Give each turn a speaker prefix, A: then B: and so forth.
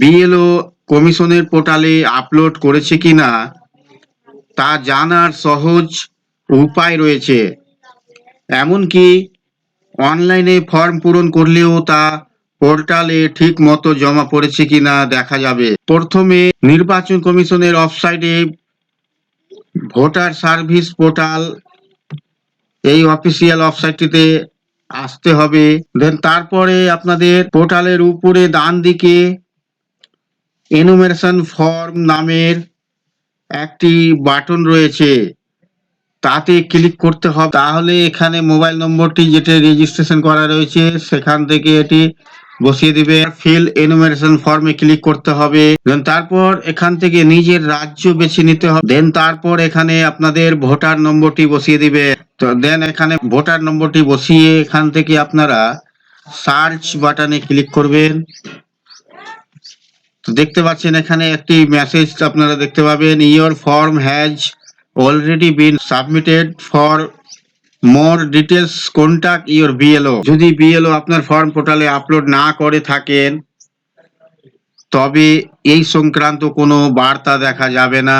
A: BLO কমিশনের পোর্টালে upload করেছে কিনা তা জানার সহজ উপায় রয়েছে। এমনকি অনলাইনে ফর্ম পূরণ করলেও তা পোর্টালে ঠিক মতো জমা পড়েছে কিনা দেখা যাবে। প্রথমে নির্বাচন কমিশনের ওয়েবসাইটে ভোটার সার্ভিস পোর্টাল, এই অফিসিয়াল ওয়েবসাইটটিতে আসতে হবে। দেন তারপরে আপনাদের পোর্টালের উপরে ডান দিকে এনুমেরেশন ফর্ম নামের একটি বাটন রয়েছে, তাতে ক্লিক করতে হবে। তাহলে এখানে মোবাইল নম্বরটি যেটা রেজিস্ট্রেশন করা রয়েছে সেখান থেকে এটি বসিয়ে দিবে। ফিল এনুমেরেশন ফর্মে ক্লিক করতে হবে। দেন তারপর এখান থেকে নিজের রাজ্য বেছে নিতে হবে। দেন তারপর এখানে আপনাদের ভোটার নম্বরটি বসিয়ে দিবে। তো দেন এখানে ভোটার নম্বরটি বসিয়ে এখান থেকে আপনারা সার্চ বাটনে ক্লিক করবেন। তো দেখতে পাচ্ছেন এখানে একটি মেসেজ আপনারা দেখতে পাবেন, your form has already been submitted, for more details contact your BLO. যদি বিএলও আপনার ফর্ম পোর্টালে আপলোড না করে থাকেন তবে এই সংক্রান্ত কোনো বার্তা দেখা যাবে না।